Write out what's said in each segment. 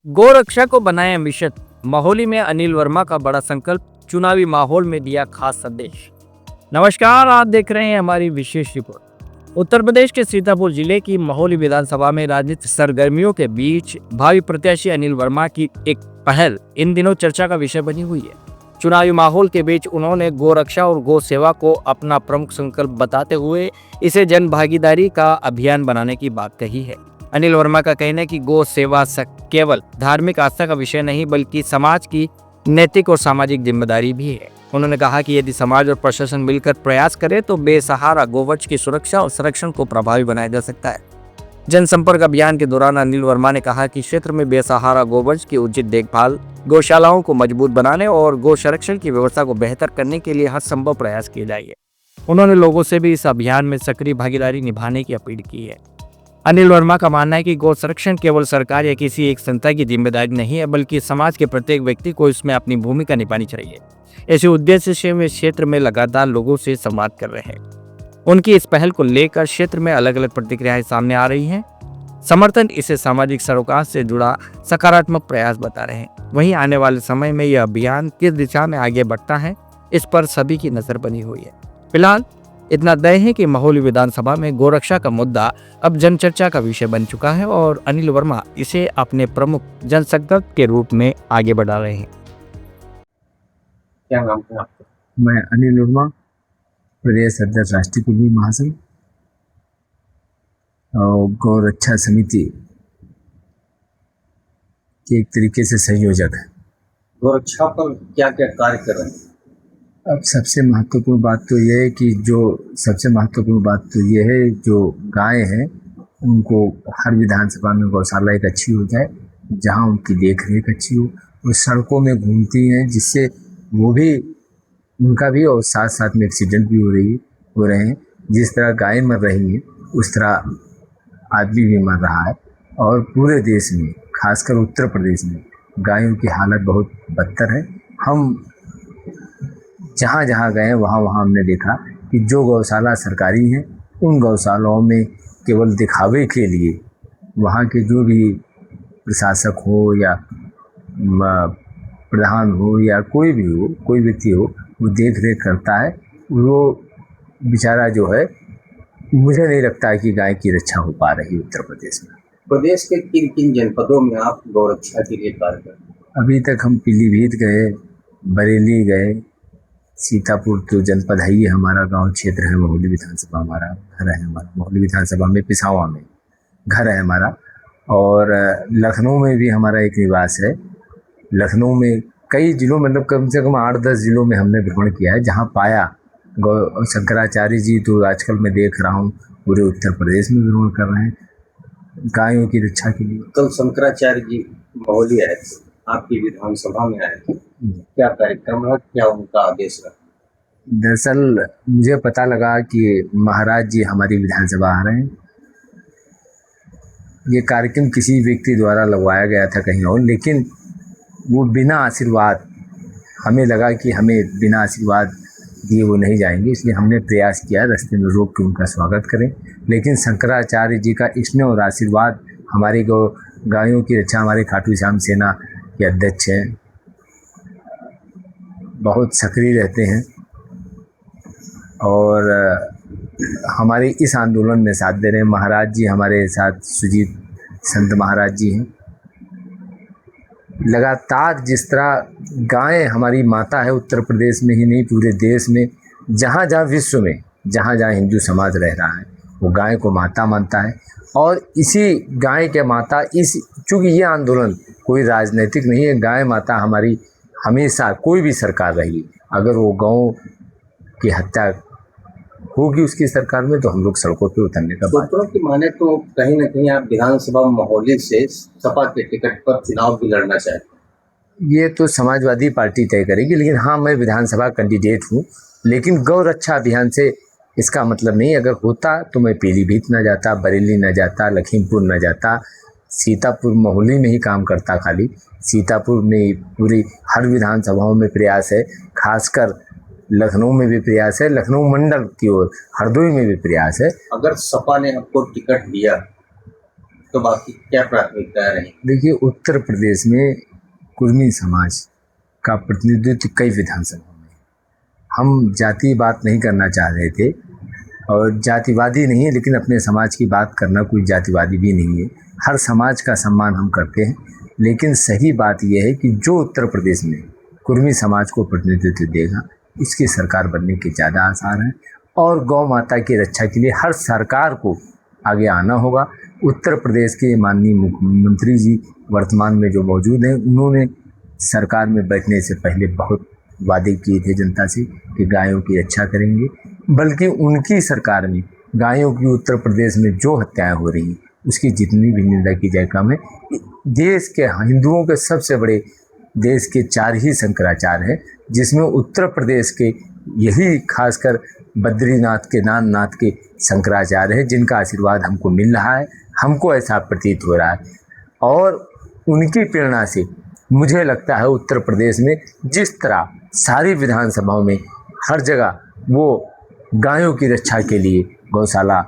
गोरक्षा को बनाए मिशन। महोली में अनिल वर्मा का बड़ा संकल्प, चुनावी माहौल में दिया खास संदेश। नमस्कार, आप देख रहे हैं हमारी विशेष रिपोर्ट। उत्तर प्रदेश के सीतापुर जिले की महोली विधानसभा में राजनीतिक सरगर्मियों के बीच भावी प्रत्याशी अनिल वर्मा की एक पहल इन दिनों चर्चा का विषय बनी हुई है। चुनावी माहौल के बीच उन्होंने गोरक्षा और गौ सेवा को अपना प्रमुख संकल्प बताते हुए इसे जन भागीदारी का अभियान बनाने की बात कही है। अनिल वर्मा का कहना है कि गौ सेवा केवल धार्मिक आस्था का विषय नहीं बल्कि समाज की नैतिक और सामाजिक जिम्मेदारी भी है। उन्होंने कहा कि यदि समाज और प्रशासन मिलकर प्रयास करे तो बेसहारा गोवंश की सुरक्षा और संरक्षण को प्रभावी बनाया जा सकता है। जनसंपर्क अभियान के दौरान अनिल वर्मा ने कहा कि क्षेत्र में बेसहारा गोवंश की उचित देखभाल, गौशालाओं को मजबूत बनाने और गौ संरक्षण की व्यवस्था को बेहतर करने के लिए हर संभव प्रयास किए जाएंगे। उन्होंने लोगों से भी इस अभियान में सक्रिय भागीदारी निभाने की अपील की है। अनिल वर्मा का मानना है कि गौ संरक्षण केवल सरकार या किसी एक संस्था की जिम्मेदारी नहीं है बल्कि समाज के प्रत्येक व्यक्ति को इसमें अपनी भूमिका निभानी चाहिए। इसी उद्देश्य से वे क्षेत्र में लगातार लोगों से संवाद कर रहे हैं। उनकी इस पहल को लेकर क्षेत्र में अलग अलग प्रतिक्रियाएं सामने आ रही हैं। समर्थन इसे सामाजिक सरोकार से जुड़ा सकारात्मक प्रयास बता रहे हैं। वहीं आने वाले समय में यह अभियान किस दिशा में आगे बढ़ता है, इस पर सभी की नजर बनी हुई है। फिलहाल इतना तय है कि महोली विधानसभा में गोरक्षा का मुद्दा अब जनचर्चा का विषय बन चुका है और अनिल वर्मा इसे अपने प्रमुख जनसंकल्प के रूप में आगे बढ़ा रहे हैं। क्या नाम है आपका? मैं अनिल वर्मा, प्रदेश अध्यक्ष राष्ट्रीय कुर्मी महासंघ और गौरक्षा समिति के एक तरीके से संयोजक है। गोरक्षा पर क्या क्या कार्य कर रहे हैं? अब सबसे महत्वपूर्ण बात तो यह है कि जो गाय हैं उनको हर विधानसभा में गौशाला एक अच्छी हो जाए, जहां उनकी देख रेख अच्छी हो। वो सड़कों में घूमती हैं जिससे वो भी, उनका भी और साथ साथ में एक्सीडेंट भी हो रहे हैं। जिस तरह गाय मर रही है उस तरह आदमी भी मर रहा है। और पूरे देश में, खासकर उत्तर प्रदेश में गायों की हालत बहुत बदतर है। हम जहाँ जहाँ गए वहाँ हमने देखा कि जो गौशाला सरकारी हैं उन गौशालाओं में केवल दिखावे के लिए वहाँ के जो भी प्रशासक हो या प्रधान हो या कोई भी हो, कोई व्यक्ति हो, वो देख रेख करता है। वो बेचारा जो है, मुझे नहीं लगता है कि गाय की रक्षा हो पा रही उत्तर प्रदेश में। प्रदेश के किन किन जनपदों में आप गौरक्षा के लिए कार्य कर रहे हैं? अभी तक हम पीलीभीत गए, बरेली गए, सीतापुर तो जनपद है ही, हमारा गांव क्षेत्र है। महोली विधानसभा हमारा घर है, महोली विधानसभा में पिसावा में घर है हमारा। और लखनऊ में भी हमारा एक निवास है। लखनऊ में कई जिलों, मतलब कम से कम 8-10 जिलों में हमने भ्रमण किया है, जहाँ पाया शंकराचार्य जी तो आजकल मैं देख रहा हूँ पूरे उत्तर प्रदेश में भ्रमण कर रहे हैं गायों की रक्षा के लिए। कल शंकराचार्य जी महोली आए थे, आपकी विधानसभा में आए थे, क्या कार्यक्रम है, क्या उनका आदेश रहा? दरअसल मुझे पता लगा कि महाराज जी हमारी विधानसभा आ रहे हैं। ये कार्यक्रम किसी व्यक्ति द्वारा लगवाया गया था कहीं और, लेकिन वो बिना आशीर्वाद, हमें लगा कि हमें बिना आशीर्वाद दिए वो नहीं जाएंगे, इसलिए हमने प्रयास किया रास्ते में रोक के उनका स्वागत करें। लेकिन शंकराचार्य जी का स्नेह और आशीर्वाद हमारी गायों की रक्षा, हमारे खाटू श्याम सेना के अध्यक्ष हैं, बहुत सक्रिय रहते हैं और हमारे इस आंदोलन में साथ दे रहे हैं। महाराज जी हमारे साथ, सुजीत संत महाराज जी हैं। लगातार जिस तरह गाय हमारी माता है, उत्तर प्रदेश में ही नहीं पूरे देश में, जहाँ जहाँ विश्व में, जहाँ जहाँ हिंदू समाज रह रहा है वो गाय को माता मानता है। और इसी गाय के माता, चूँकि ये आंदोलन कोई राजनीतिक नहीं है, गाय माता हमारी हमेशा, कोई भी सरकार रही, अगर वो गौ की हत्या होगी उसकी सरकार में तो हम लोग सड़कों पे उतरने का बात। सूत्रों की माने तो कहीं ना कहीं आप विधानसभा महोली से सपा के टिकट पर चुनाव भी लड़ना चाहते हैं? ये तो समाजवादी पार्टी तय करेगी, लेकिन हाँ, मैं विधानसभा कैंडिडेट हूँ। लेकिन गौ रक्षा अभियान से इसका मतलब नहीं, अगर होता तो मैं पीलीभीत न जाता, बरेली न जाता, लखीमपुर न जाता, सीतापुर महोली में ही काम करता। खाली सीतापुर में पूरी हर विधानसभाओं में प्रयास है, खासकर लखनऊ में भी प्रयास है, लखनऊ मंडल की ओर हरदोई में भी प्रयास है। अगर सपा ने आपको टिकट दिया तो बाकी क्या प्राथमिकता रहेगी? देखिए, उत्तर प्रदेश में कुर्मी समाज का प्रतिनिधित्व कई विधानसभा में। हम जाति बात नहीं करना चाह रहे थे और जातिवादी नहीं है, लेकिन अपने समाज की बात करना कोई जातिवादी भी नहीं है। हर समाज का सम्मान हम करते हैं, लेकिन सही बात यह है कि जो उत्तर प्रदेश में कुर्मी समाज को प्रतिनिधित्व देगा उसकी सरकार बनने के ज़्यादा आसार हैं। और गौ माता की रक्षा के लिए हर सरकार को आगे आना होगा। उत्तर प्रदेश के माननीय मुख्यमंत्री जी वर्तमान में जो मौजूद हैं, उन्होंने सरकार में बैठने से पहले बहुत वादे किए थे जनता से कि गायों की रक्षा करेंगे, बल्कि उनकी सरकार में गायों की उत्तर प्रदेश में जो हत्याएं हो रही हैं उसकी जितनी भी निंदा की जाए कम है। देश के हिंदुओं के सबसे बड़े देश के 4 ही शंकराचार्य हैं, जिसमें उत्तर प्रदेश के यही खासकर बद्रीनाथ केदारनाथ के शंकराचार्य हैं, जिनका आशीर्वाद हमको मिल रहा है। हमको ऐसा प्रतीत हो रहा है और उनकी प्रेरणा से मुझे लगता है उत्तर प्रदेश में जिस तरह सारी विधानसभाओं में हर जगह वो गायों की रक्षा के लिए गौशाला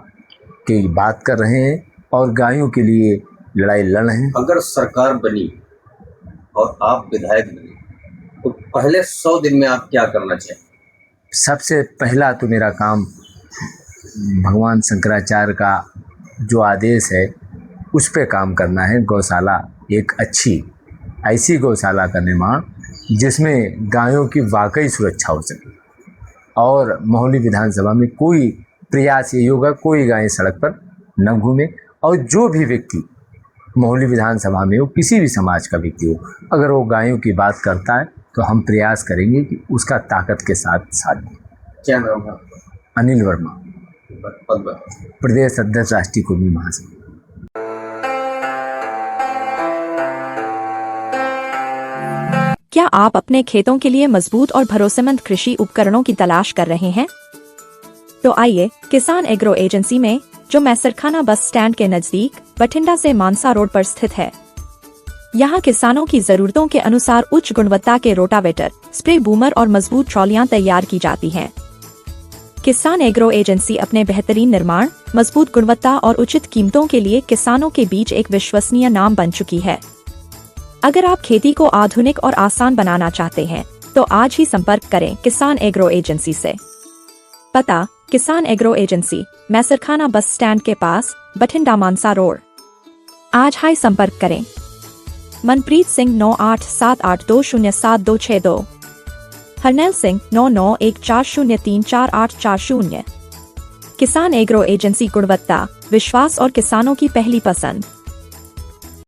की बात कर रहे हैं और गायों के लिए लड़ाई लड़ रहे हैं। अगर सरकार बनी और आप विधायक बने तो पहले 100 दिन में आप क्या करना चाहिए? सबसे पहला तो मेरा काम भगवान शंकराचार्य का जो आदेश है उस पे काम करना है। गौशाला एक अच्छी ऐसी गौशाला का निर्माण जिसमें गायों की वाकई सुरक्षा हो सके और महोली विधानसभा में कोई प्रयास ये होगा कोई गाय सड़क पर न घूमे। और जो भी व्यक्ति महोली विधानसभा में हो, किसी भी समाज का व्यक्ति हो, अगर वो गायों की बात करता है तो हम प्रयास करेंगे कि उसका ताकत के साथ साथ दें। क्या नाम है? अनिल वर्मा, पद? प्रदेश अध्यक्ष राष्ट्रीय कुर्मी महासंघ। क्या आप अपने खेतों के लिए मजबूत और भरोसेमंद कृषि उपकरणों की तलाश कर रहे हैं? तो आइए किसान एग्रो एजेंसी में, जो मैसरखाना बस स्टैंड के नजदीक बठिंडा से मानसा रोड पर स्थित है। यहाँ किसानों की जरूरतों के अनुसार उच्च गुणवत्ता के रोटावेटर, स्प्रे बूमर और मजबूत ट्रॉलियां तैयार की जाती हैं। किसान एग्रो एजेंसी अपने बेहतरीन निर्माण, मजबूत गुणवत्ता और उचित कीमतों के लिए किसानों के बीच एक विश्वसनीय नाम बन चुकी है। अगर आप खेती को आधुनिक और आसान बनाना चाहते हैं तो आज ही संपर्क करें किसान एग्रो एजेंसी से। पता: किसान एग्रो एजेंसी, मैसरखाना बस स्टैंड के पास, बठिंडा मानसा रोड। आज ही संपर्क करें। मनप्रीत सिंह 9878207262, हरनैल सिंह 9914034840। किसान एग्रो एजेंसी, गुणवत्ता, विश्वास और किसानों की पहली पसंद।